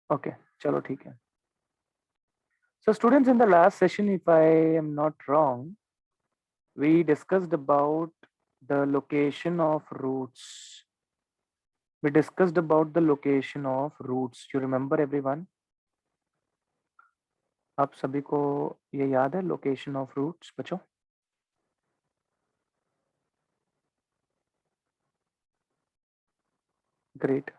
Okay चलो ठीक है. So students, in the last session, if I am not wrong, we discussed about the location of roots. We discussed about the location of roots. You remember everyone? आप सभी को ये याद है location of roots बच्चों? Great.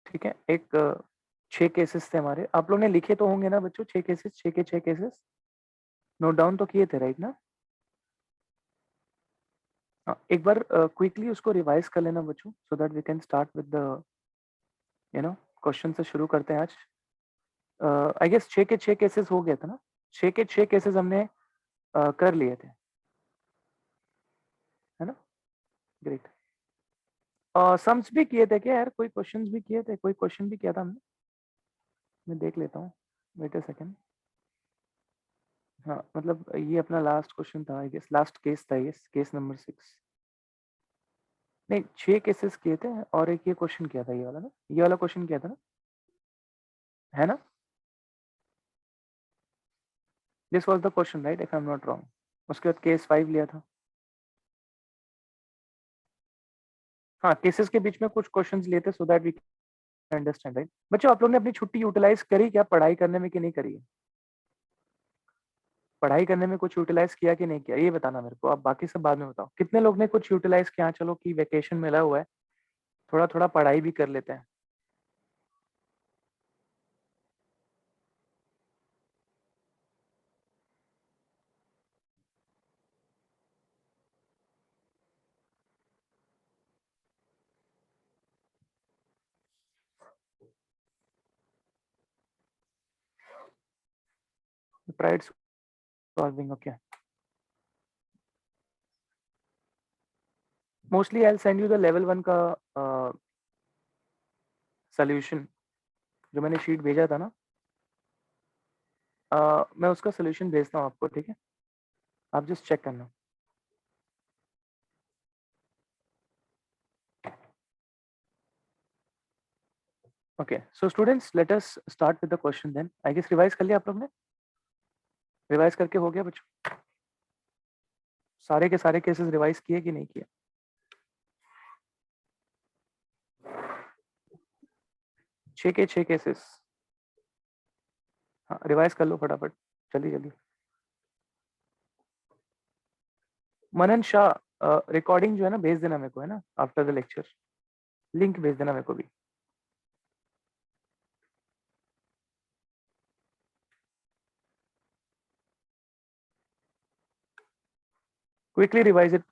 ठीक है. एक 6 केसेस थे हमारे. आप लोग ने लिखे तो होंगे ना बच्चों? 6 केसेस, 6 के 6 केसेस नोट डाउन तो किए थे, राइट ना? एक बार क्विकली उसको रिवाइज कर लेना बच्चों, so that we can start with the question से शुरू करते हैं आज. आई गेस 6 के 6 केसेस हो गए थे ना? 6 के 6 केसेस हमने कर लिए थे, है ना? ग्रेट. सम्स भी किए थे क्या यार? कोई क्वेश्चंस भी किए थे? कोई क्वेश्चन भी किया था हमने? मैं देख लेता हूँ, वेट अ सेकंड. हाँ मतलब ये अपना लास्ट क्वेश्चन था, आई गेस लास्ट केस था ये, केस नंबर 6. नहीं 6 केसेस किए थे और एक ये क्वेश्चन किया था, ये वाला ना, ये वाला क्वेश्चन किया था ना, है ना? This was the question right, if I am not wrong. उसके बाद केस 5 लिया था. हाँ केसेस के बीच में कुछ क्वेश्चंस लिए थे, so that we can understand, right? बच्चों आप लोग ने अपनी छुट्टी यूटिलाइज करी क्या पढ़ाई करने में कि नहीं करी है? पढ़ाई करने में कुछ यूटिलाइज किया कि नहीं किया, ये बताना मेरे को. आप बाकी सब बाद में बताओ. कितने लोग ने कुछ यूटिलाइज किया? चलो कि वेकेशन मिला हुआ है, थोड़ा थोड़ा पढ़ाई भी कर लेते हैं. Tried solving, okay. Mostly I will send you the level 1 का सोल्यूशन, जो मैंने शीट भेजा था ना. मैं उसका सोल्यूशन भेजता हूँ आपको, ठीक है? आप जस्ट चेक करना. Okay so students, let us start with the question then. I guess revise कर लिया आप लोग ने? रिवाइज करके हो गया बच्चों? सारे के सारे केसेस रिवाइज किए कि नहीं किए? 6 के 6 केसेस. हाँ रिवाइज कर लो फटाफट, जल्दी जल्दी. मनन शाह, रिकॉर्डिंग जो है ना भेज देना मेरे को, है ना, आफ्टर द लेक्चर. लिंक भेज देना मेरे को भी. Quickly revise it.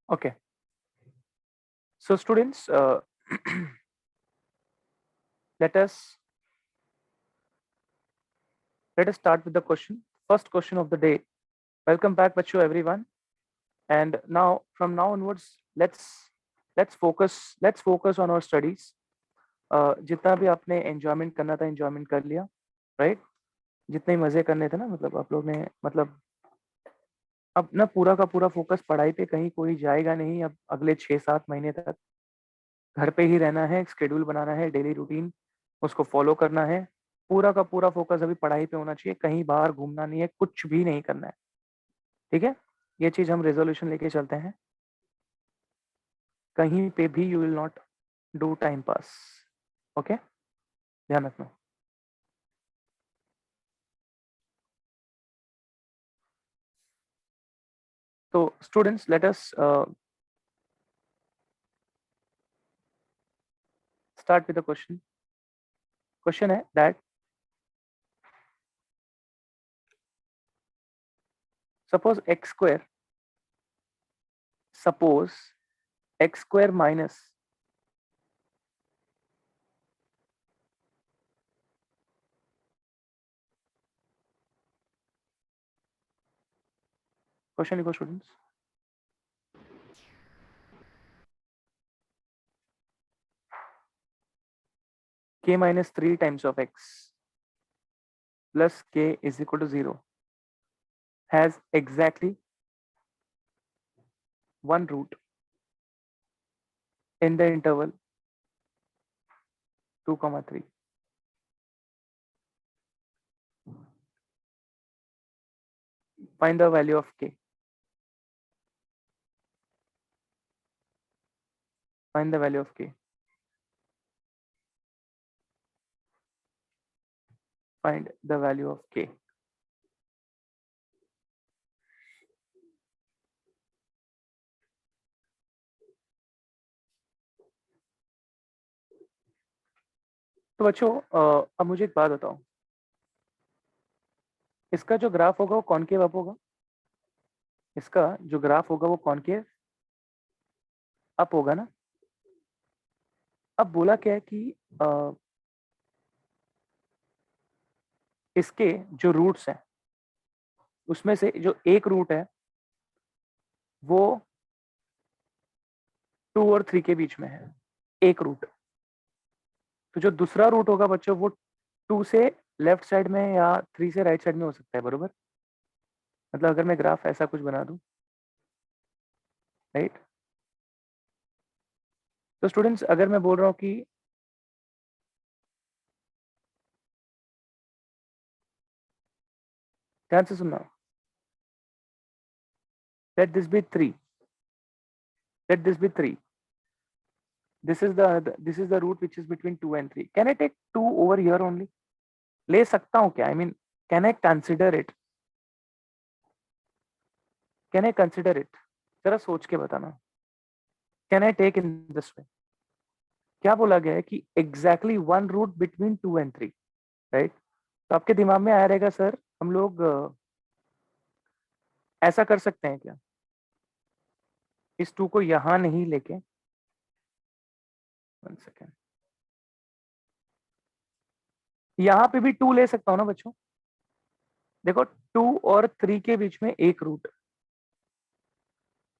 Okay so students, let us let us start with the question. First question of the day. Welcome back bacho everyone. And now from now onwards, let's focus on our studies. जितना भी आपने enjoyment करना था enjoyment कर लिया, right? जितने मजे करने थे ना, मतलब आप लोग ने, मतलब अब ना पूरा का पूरा फोकस पढ़ाई पे, कहीं कोई जाएगा नहीं अब अगले 6-7 महीने तक. घर पे ही रहना है, शेड्यूल बनाना है, डेली रूटीन उसको फॉलो करना है. पूरा का पूरा फोकस अभी पढ़ाई पे होना चाहिए, कहीं बाहर घूमना नहीं है, कुछ भी नहीं करना है, ठीक है? ये चीज हम रेजोल्यूशन लेके चलते हैं. कहीं पे भी you will not do time pass, okay, ध्यान रखना। तो students, let us start with the question. Question है that suppose x square minus question लिखो students. k minus 3 times of x plus k is equal to 0 has exactly one root in the interval 2, 3. Find the value of k. Find the value of k. Find the value of k. तो बच्चों अब मुझे एक बात बताओ, इसका जो graph होगा वो कॉनकेव अप होगा? इसका जो ग्राफ होगा वो कॉनकेव अप होगा ना? अब बोला क्या है कि इसके जो रूट्स हैं उसमें से जो एक रूट है वो 2 और 3 के बीच में है, एक रूट। तो जो दूसरा रूट होगा बच्चों वो 2 से लेफ्ट साइड में या 3 से राइट साइड में हो सकता है, बरोबर? मतलब अगर मैं ग्राफ ऐसा कुछ बना दूं, राइट? तो स्टूडेंट्स अगर मैं बोल रहा हूं कि ध्यान से सुनना, let this be 3, let this be 3, this is the root which is between 2 and 3. Can I take 2 over here only? ले सकता हूं क्या? I mean, can I consider it? Can I consider it? जरा सोच के बताना। Can I take in this way? क्या बोला गया है कि exactly one root between 2 and 3, right? तो आपके दिमाग में आया रहेगा सर हम लोग ऐसा कर सकते हैं क्या, इस 2 को यहां नहीं लेके, 1 सेकेंड, यहां पे भी 2 ले सकता हूं ना बच्चों? देखो 2 और 3 के बीच में एक रूट,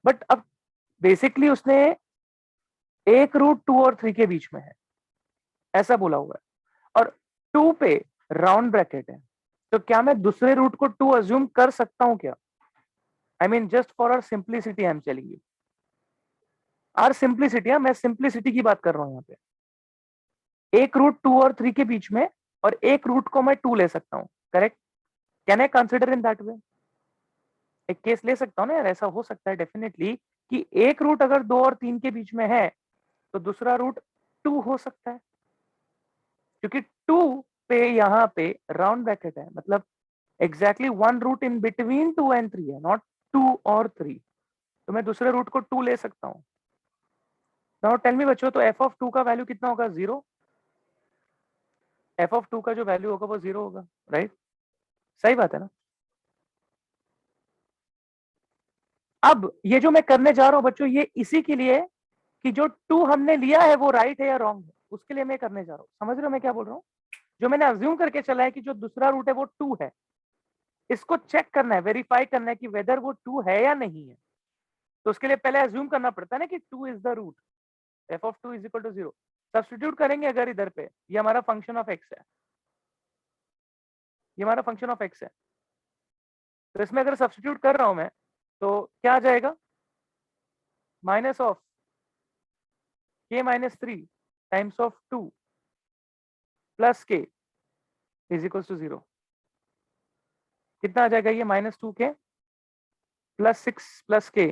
बट अब बेसिकली उसने एक रूट 2 और 3 के बीच में है ऐसा बोला हुआ है, और 2 पे राउंड ब्रैकेट है, तो क्या मैं दूसरे रूट को 2 अज्यूम कर सकता हूं क्या? I mean just for our simplicity I am telling you, our simplicity, मैं सिंप्लिसिटी की बात कर रहा हूं यहाँ पे। एक रूट 2 और 3 के बीच में और एक रूट को मैं 2 ले सकता हूं, correct? Can I consider in that way? एक केस ले सकता हूं ना यार, ऐसा हो सकता है डेफिनेटली कि एक रूट अगर 2 और 3 के बीच में है तो दूसरा रूट 2 हो सकता है, क्योंकि 2 पे यहाँ पे राउंड ब्रैकेट है, मतलब exactly one root in between 2 and 3 है, नॉट 2 और 3। तो मैं दूसरे रूट को 2 ले सकता हूँ। नाउ टेल मी बच्चों, तो एफ ऑफ 2 का वैल्यू कितना होगा? 0। एफ ऑफ 2 का जो वैल्यू होगा वो 0 होगा, राइट? सही बात है ना? अब ये जो मैं करने जा रहा हूं बच्चों, ये इसी के लिए कि जो 2 हमने लिया है वो राइट है या रॉन्ग है, उसके लिए मैं करने जा रहा हूँ। समझ रहे हो मैं क्या बोल रहा हूँ? जो मैंने अज्यूम करके चला है कि जो दूसरा रूट है वो 2 है, इसको चेक करना है, वेरीफाई करना है कि वेदर वो 2 है या नहीं है। तो उसके लिए पहले अज्यूम करना पड़ता है ना कि 2 is the root, f of 2 is equal to 0। Substitute करेंगे अगर इधर पे, ये हमारा फंक्शन ऑफ एक्स है, ये हमारा फंक्शन ऑफ एक्स है, तो इसमें अगर सब्स्टिट्यूट कर रहा हूं मैं तो क्या आ जाएगा? Minus of k-3 times of 2 plus k is equal to 0। कितना आ जाएगा ये? -2k plus 6 plus k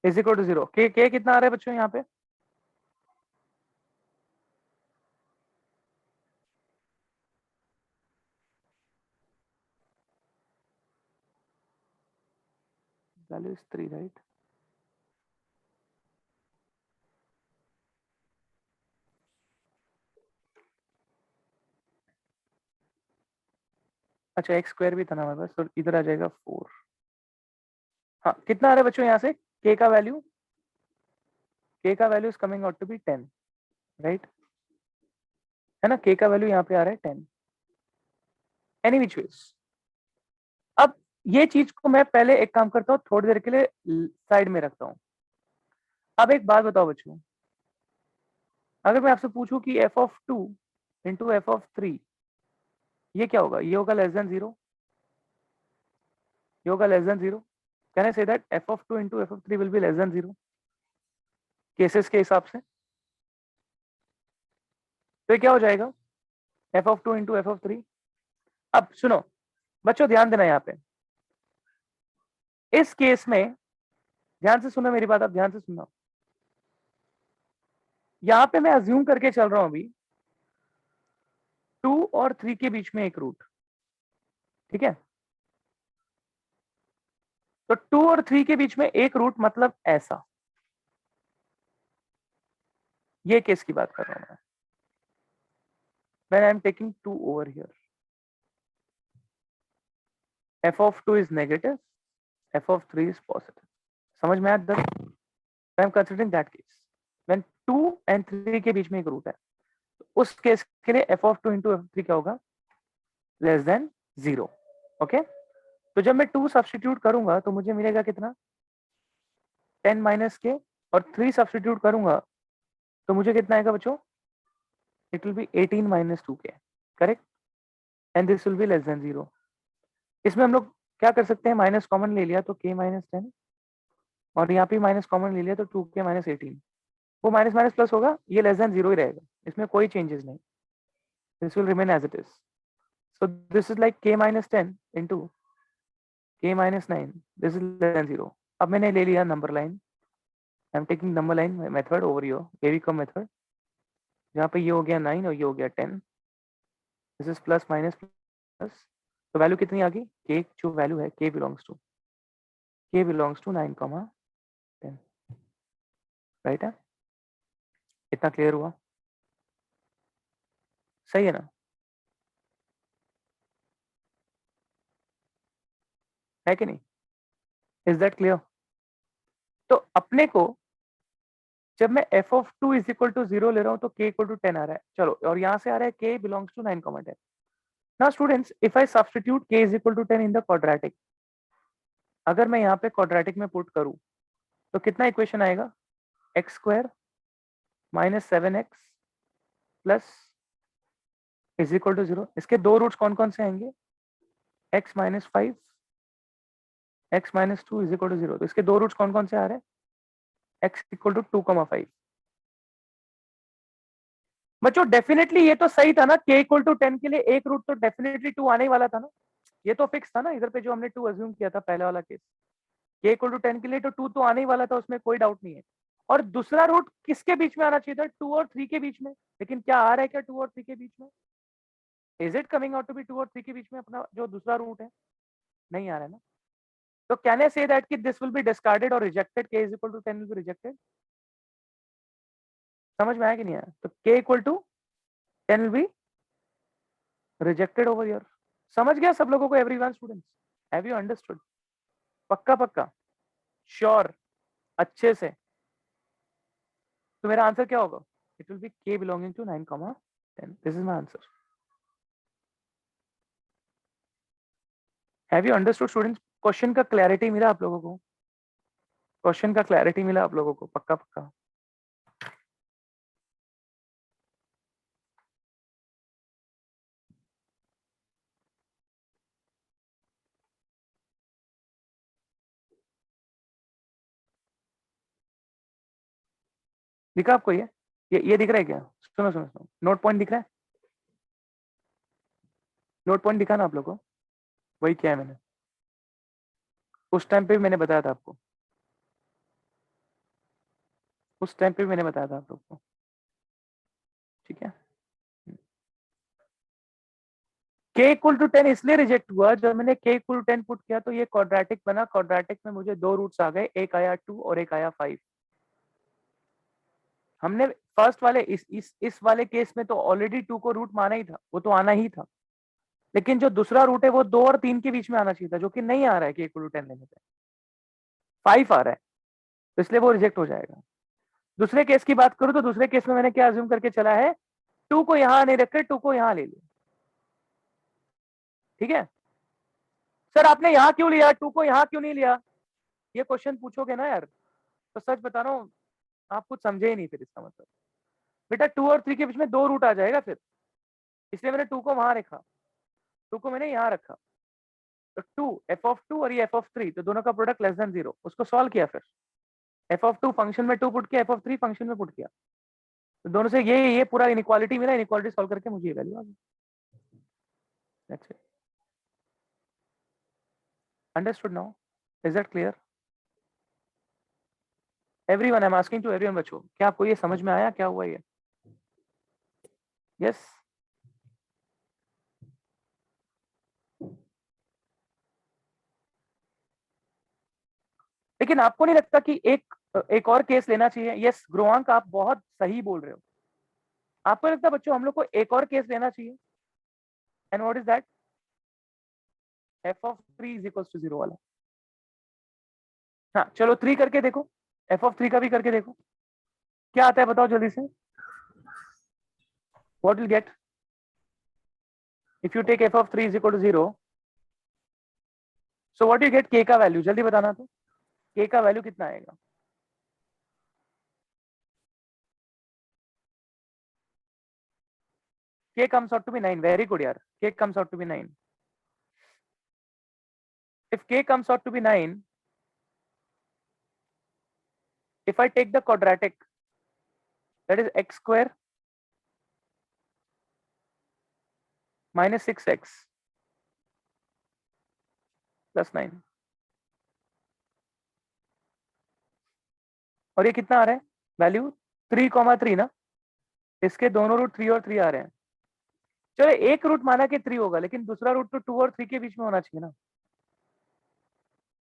is equal to 0। k कितना आ रहा है बच्चों यहाँ पे? Value is 3, right? अच्छा एक्स स्क्वायर भी था ना हमारे पास, तो इधर आ जाएगा 4। हाँ कितना आ रहा है बच्चों यहाँ से? के का वैल्यू, के का value is coming out to be 10, right? है ना, के का वैल्यू यहाँ पे आ रहा है 10 एनी विच वेज। अब ये चीज को मैं पहले एक काम करता हूँ, थोड़ी देर के लिए साइड में रखता हूँ। अब एक बात बताओ बच्चों, अगर मैं आपसे पूछूं कि F of 2 into F of 3, ये क्या होगा? ये होगा लेस देन 0, ये होगा less than 0। Can I say that F of 2 into F of 3 will be less than 0 cases के हिसाब से? तो ये क्या हो जाएगा? F of 2 into F of 3। अब सुनो बच्चों, ध्यान देना यहाँ पे, इस केस में ध्यान से सुनो मेरी बात, आप ध्यान से सुनो। यहां पे मैं अज्यूम करके चल रहा हूं अभी 2 और 3 के बीच में एक रूट, ठीक है? तो 2 और 3 के बीच में एक रूट मतलब ऐसा, ये केस की बात कर रहा हूं मैं। When I am taking 2 over here, f of 2 is negative, f of 3 is positive. समझ में आया? I am considering that case when 2 and 3 के बीच में एक रूट है, तो उस केस के लिए f of 2 into f of 3 क्या होगा? Less than 0। ओके, तो जब मैं 2 सब्स्टिट्यूट करूंगा तो मुझे मिलेगा कितना? 10 माइनस के, और 3 सब्स्टिट्यूट करूंगा तो मुझे कितना आएगा बच्चों? इट विल बी 18 माइनस 2 के, correct? And this will be less than 0। इसमें हम लोग क्या कर सकते हैं? माइनस कॉमन ले लिया तो k माइनस 10, और यहाँ पे माइनस कॉमन ले लिया तो 2k माइनस 18। वो माइनस माइनस प्लस होगा, ये लेस देन 0 ही रहेगा, इसमें कोई चेंजेस नहीं, this will remain as it is. So this is like k minus 10 into k minus 9, this is less than 0। अब मैंने ले लिया number line, I am taking number line method over your wavy curve method, जहाँ पे ये हो गया 9 और ये हो गया 10, this is plus minus plus, तो वैल्यू कितनी आ गई? k जो वैल्यू है k बिलोंग्स टू 9 10, राइट है? इतना क्लियर हुआ? सही है ना? है कि नहीं? Is that clear? तो अपने को जब मैं f of 2 is equal to 0 ले रहा हूं तो k इक्वल टू 10 आ रहा है, चलो, और यहां से आ रहा है k belongs to 9 10। Now students, if I substitute k is equal to 10 in the quadratic, अगर मैं यहाँ पे क्वाड्रेटिक में पुट करूं तो कितना इक्वेशन आएगा? X square minus 7x plus is equal to 0। इसके दो रूट्स कौन कौन से आएंगे? x minus 5, x minus 2 is equal to 0। तो इसके दो रूट्स कौन कौन से आ रहे हैं? x equal to 2,5। बच्चों डेफिनेटली ये तो सही था ना, k इक्वल टू 10 के लिए एक रूट तो डेफिनेटली 2 आने ही वाला था ना, ये तो फिक्स था ना, इधर पे जो हमने 2 अज्यूम किया था पहले वाला केस, k इक्वल टू 10 के लिए तो 2 तो आने ही वाला था, उसमें कोई डाउट नहीं है। और दूसरा रूट किसके बीच में आना चाहिए था? 2 और 3 के बीच में, लेकिन क्या आ रहा है क्या 2 और 3 के बीच में? Is it coming out to be 2 और 3 के बीच में अपना जो दूसरा रूट है? नहीं आ रहा है ना। तो कैन आई से दैट कि दिस विल बी डिस्कार्डेड और rejected, k is equal to 10 will be rejected? समझ में आया कि नहीं आया? तो k equal to 10 will be rejected over here. समझ गया सब लोगों को? Everyone students, have you understood? पक्का पक्का? श्योर? अच्छे से? तो मेरा आंसर क्या होगा? It will be k belonging to 9 10। This is my answer. Have you understood students? Question का क्लैरिटी मिला आप लोगों को? क्वेश्चन का क्लैरिटी मिला आप लोगों को? पक्का पक्का? दिखा आपको? ये दिख रहा है क्या? सुनो सुनो सुनो, नोट पॉइंट दिख रहा है? नोट पॉइंट दिखा ना आप लोगों को? वही क्या है, मैंने उस टाइम पे भी मैंने बताया था आपको, उस टाइम पे भी मैंने बताया था आप लोग को, ठीक है? k इक्वल टू 10 इसलिए रिजेक्ट हुआ, जब मैंने k इक्वल टू 10 पुट किया तो ये क्वाड्रेटिक बना, क्वाड्रेटिक में मुझे दो रूट्स आ गए, एक आया 2 और एक आया 5। हमने फर्स्ट वाले इस वाले केस में तो ऑलरेडी 2 को रूट माना ही था, वो तो आना ही था, लेकिन जो दूसरा रूट है वो 2 और 3 के बीच में आना चाहिए था, जो कि नहीं आ रहा है k इक्वल टू 10 लेने पे, 5 आ रहा है, तो इसलिए वो रिजेक्ट हो जाएगा। दूसरे केस की बात करूं तो दूसरे केस में मैंने क्या अज्यूम करके चला है, 2 को यहां नहीं रखकर 2 को यहां ले लिया। ठीक है सर, आपने यहां क्यों लिया, 2 को यहां क्यों नहीं लिया, ये क्वेश्चन पूछोगे ना यार, तो सच बता रहा हूँ आप कुछ समझे ही नहीं फिर इसका मतलब। बेटा 2 और 3 के बीच में दो रूट आ जाएगा फिर, इसलिए मैंने 2 को वहां रखा, 2 को मैंने यहां रखा। तो 2 f(2) और ये f(3), तो दोनों का प्रोडक्ट लेस देन 0, उसको सॉल्व किया, फिर f(2) फंक्शन में 2 पुट किया, f(3) फंक्शन में पुट किया, तो दोनों से ये पूरा इनइक्वालिटी मिला, इनइक्वालिटी सॉल्व करके मुझे ये वैल्यू आ गई। That's it. Understood now? Is that clear? Everyone, I am asking to everyone, बच्चों क्या आपको ये समझ में आया क्या हुआ ये? यस? लेकिन आपको नहीं लगता कि एक और केस लेना चाहिए? यस ग्रोवांक, आप बहुत सही बोल रहे हो। आपको लगता है बच्चों हम लोग को एक और केस लेना चाहिए? And what is that? f(3) is equal to 0 वाला। हाँ चलो 3 करके देखो, f(3) का भी करके देखो, क्या आता है बताओ जल्दी से। What will get if you take f(3) is equal to 0? So what you get k का वैल्यू, जल्दी बताना तो, k का वैल्यू कितना आएगा? k comes out to be 9. Very good यार, k comes out to be 9. If k comes out to be 9, if I take the quadratic, that is x square minus 6x plus 9, और ये कितना आ रहा है value? 3,3 ना, इसके दोनों रूट 3 और 3 आ रहे हैं। चलो एक रूट माना कि 3 होगा, लेकिन दूसरा रूट तो 2 और 3 के बीच में होना चाहिए ना,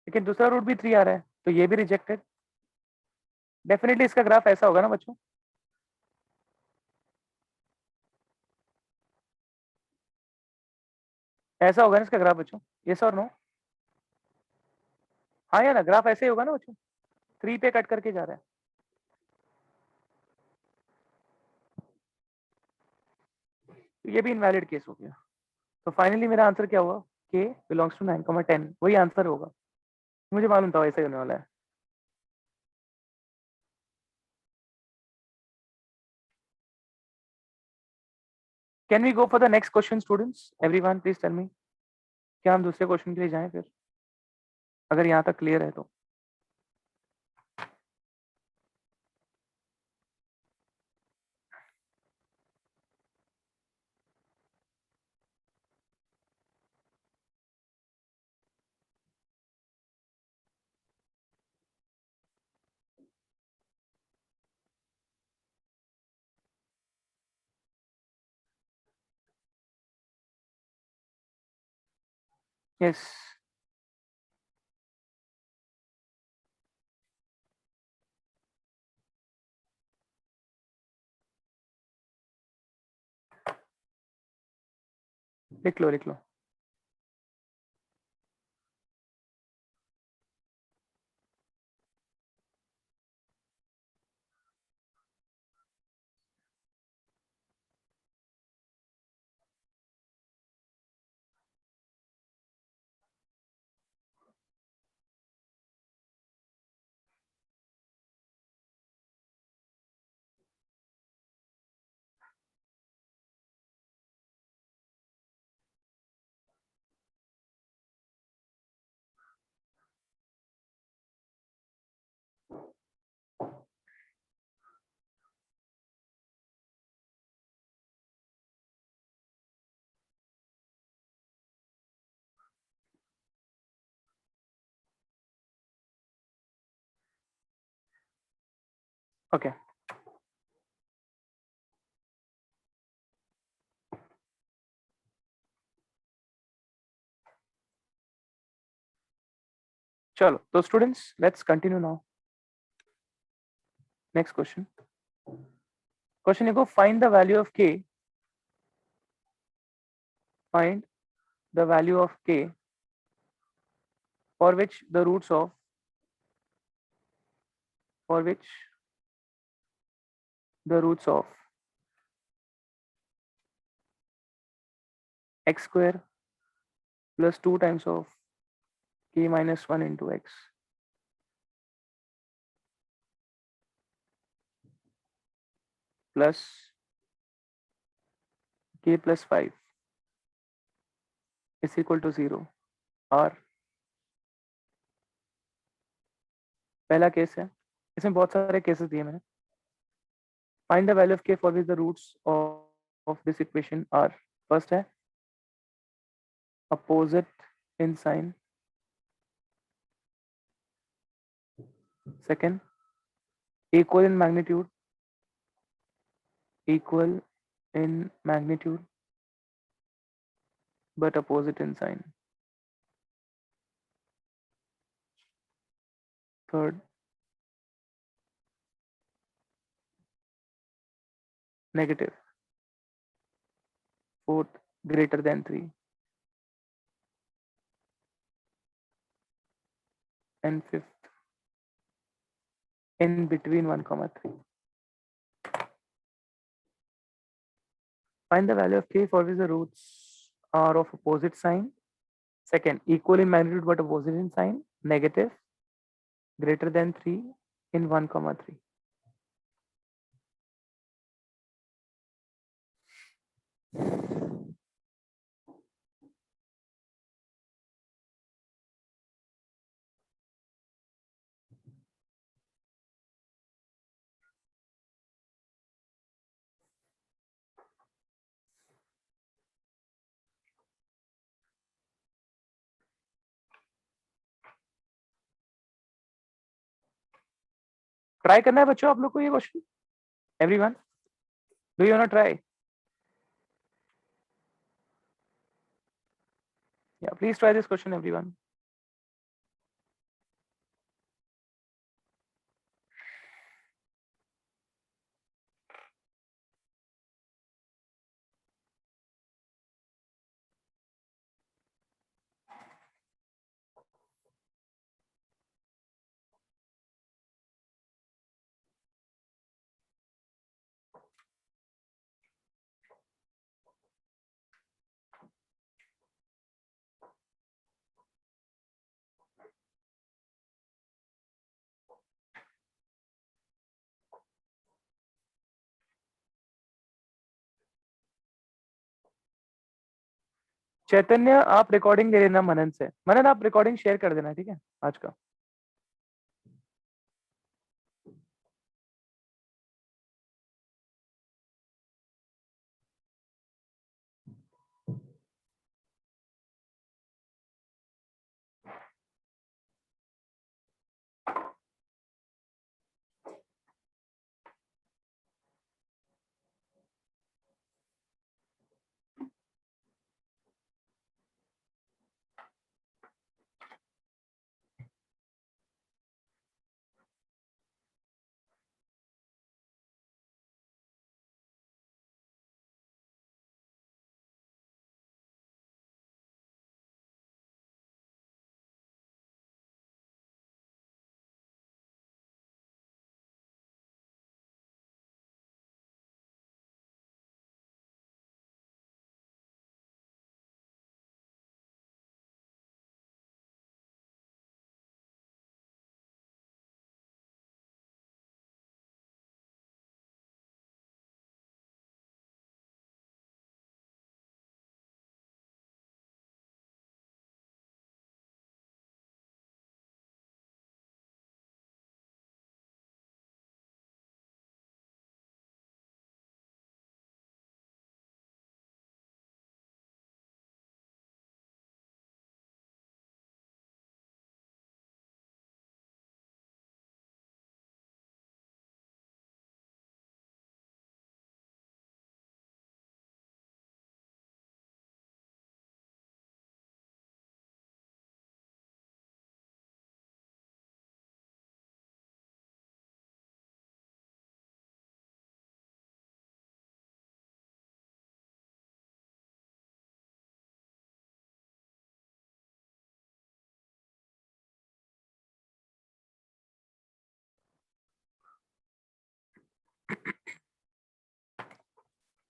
लेकिन दूसरा रूट भी 3 आ रहा है, तो ये भी रिजेक्टेड। डेफिनेटली इसका ग्राफ ऐसा होगा ना बच्चों, ऐसा होगा ना इसका ग्राफ बच्चों, यस और नो? हाँ या ना, ग्राफ ऐसे ही होगा ना बच्चों, 3 पे कट करके जा रहा है। तो ये भी इनवैलिड केस हो गया। तो फाइनली मेरा आंसर क्या हुआ? k बिलोंग्स टू 9,10, वही आंसर होगा, मुझे मालूम था ऐसा ही होने वाला है। Can we go for the next question students? Everyone please tell me, क्या हम दूसरे क्वेश्चन के लिए जाएं फिर, अगर यहाँ तक क्लियर है तो? यस, लिख लो लिख लो। ओके चलो तो students let's continue now. Next question. Question देखो, find the value of k. Find the value of k for which the roots of for which the roots of x square plus 2 times of k minus 1 into x plus k plus 5 is equal to 0 और पहला case है, इसमें बहुत सारे cases दिए मैंने. Find the value of k for which the roots of this equation are. First है opposite in sign. Second equal in magnitude. Equal in magnitude but opposite in sign. Third, negative. Fourth, greater than 3. And fifth, in between 1 comma 3. Find the value of k for which the roots are of opposite sign. Second, equal in magnitude but opposite in sign. Negative, greater than 3, in 1 comma 3. Try करना है बच्चों आप लोग को ये question. Everyone, do you want try? Yeah, please try this question, everyone. चैतन्य, आप recording ले लेना मनन से. मनन, आप रिकॉर्डिंग शेयर कर देना, ठीक है, आज का.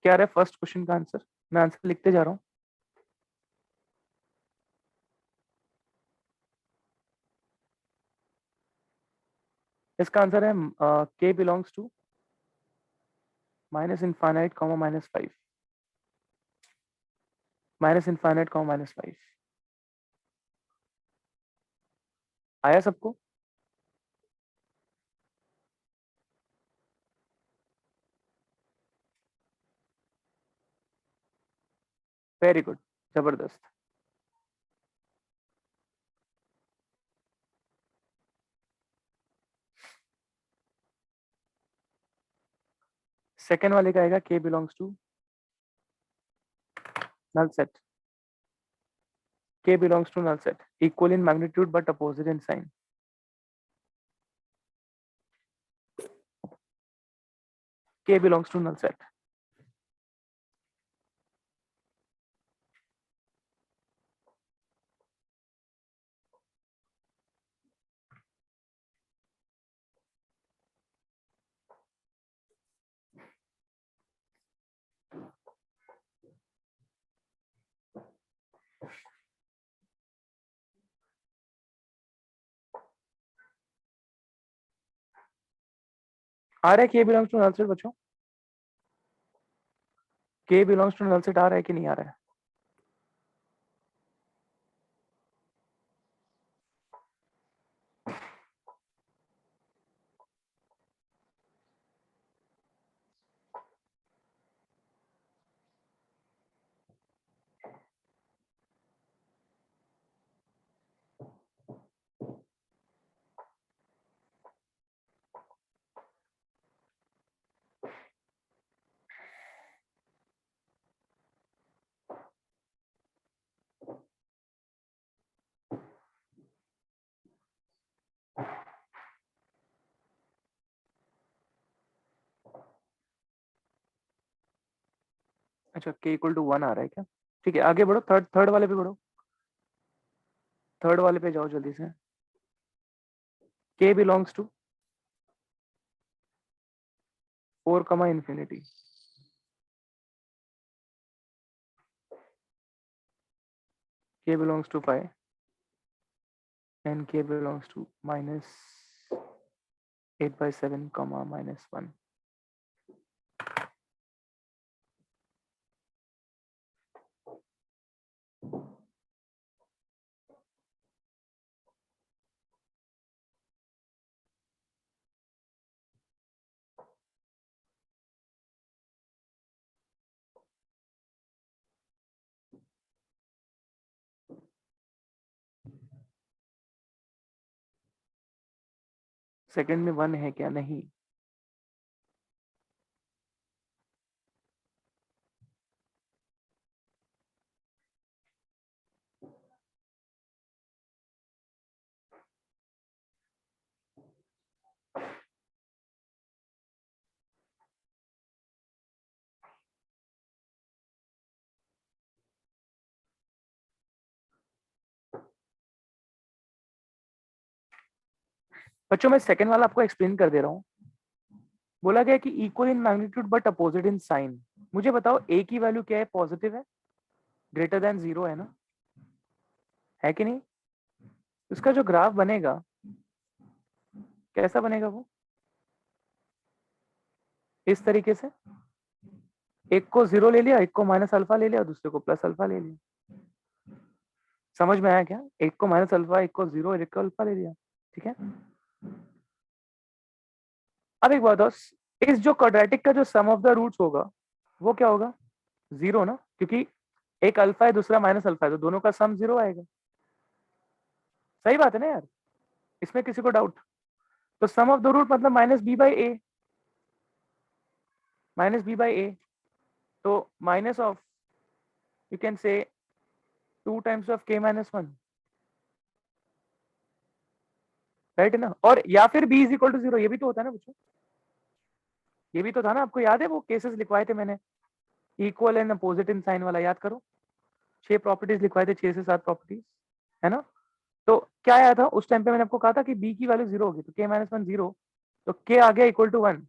क्या आ रहा है फर्स्ट क्वेश्चन का आंसर? मैं आंसर लिखते जा रहा हूँ। इसका आंसर है k belongs to minus infinite comma -5, minus infinite comma -5। आया सबको? वेरी गुड, जबरदस्त। सेकेंड वाले का आएगा k belongs to null set, k belongs to null set, equal in magnitude but opposite in sign. K belongs to null set. आ रहा है k belongs to null set बच्चों? k belongs to null set आ रहा है कि नहीं आ रहा है? अच्छा, k इक्वल टू 1 आ रहा है क्या? ठीक है, आगे बढ़ो, थर्ड थर्ड वाले पे बढ़ो, थर्ड वाले पे जाओ जल्दी से। k belongs to 4 कमा infinity, k belongs to 5 and k belongs to -8/7 कमा -1। सेकंड में 1 है क्या? नहीं। बच्चों, मैं सेकंड वाला आपको एक्सप्लेन कर दे रहा हूँ। बोला गया कि equal in magnitude but opposite in sign. मुझे बताओ a की वैल्यू क्या है? पॉजिटिव है, ग्रेटर देन 0 है ना, है कि नहीं? उसका जो ग्राफ बनेगा कैसा बनेगा? वो इस तरीके से, एक को 0 ले लिया, एक को माइनस अल्फा ले लिया, दूसरे को प्लस अल्फा ले लिया। समझ में आया क्या? एक को माइनस अल्फा, एक को 0, एक को अल्फा ले लिया। ठीक है, अब एक बात बताओ, इस जो क्वाड्रेटिक का जो सम ऑफ द रूट्स होगा वो क्या होगा? 0 ना, क्योंकि एक अल्फा है दूसरा माइनस अल्फा है, तो दोनों का सम 0 आएगा। सही बात है ना यार? इसमें किसी को डाउट? तो सम ऑफ द रूट मतलब -b/a, -b/a, तो minus of, you can say 2 times of k-1, right है ना? और या फिर b इज इक्वल टू 0, ये भी तो होता है ना बच्चों, ये भी तो था ना। आपको याद है वो केसेस लिखवाए थे मैंने, equal and opposite in sign वाला? याद करो, 6 प्रॉपर्टीज लिखवाए थे, 6 से 7 प्रॉपर्टीज, है ना? तो क्या आया था उस टाइम पे? मैंने आपको कहा था कि b की वैल्यू 0 होगी, तो k-1 0, तो k आ गया इक्वल टू 1।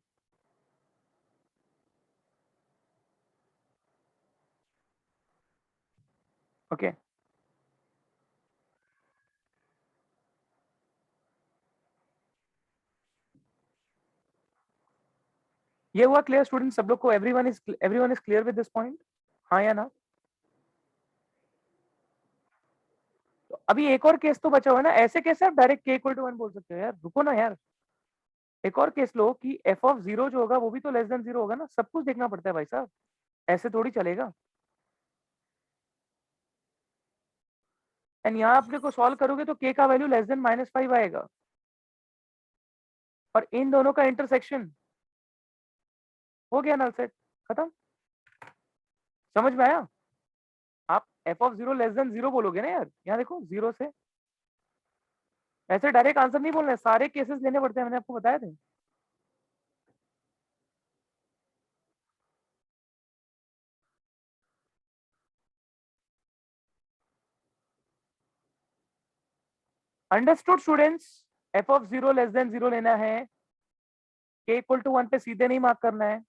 ओके ये हुआ क्लियर स्टूडेंट सब लोग को? Everyone is clear with this point? हाँ या ना? तो अभी एक और केस तो बचा हुआ है ना, ऐसे कैसे आप डायरेक्ट k इक्वल टू 1 बोल सकते हो यार? रुको ना यार, एक और केस लो कि f ऑफ 0 जो होगा वो भी तो लेस देन 0 होगा ना, सब कुछ देखना पड़ता है भाई साहब, ऐसे थोड़ी चलेगा। एंड यहाँ आप देखो सॉल्व करोगे तो k का वैल्यू लेस देन -5 आएगा, और इन दोनों का इंटरसेक्शन हो गया नल सेट, खत्म। समझ में आया? आप f ऑफ 0 लेस देन 0 बोलोगे ना यार, यहाँ देखो 0 से, ऐसे डायरेक्ट आंसर नहीं बोलना है, सारे केसेस लेने पड़ते हैं, मैंने आपको बताया थे। Understood students? f of 0 less than 0 लेना है, k इक्वल टू 1 पे सीधे नहीं मार्क करना है।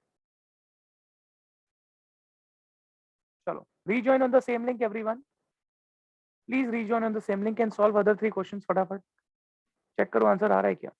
चलो rejoin on the same link everyone, please rejoin on the same link and solve other 3 questions फटाफट। चेक करो आंसर आ रहा है क्या।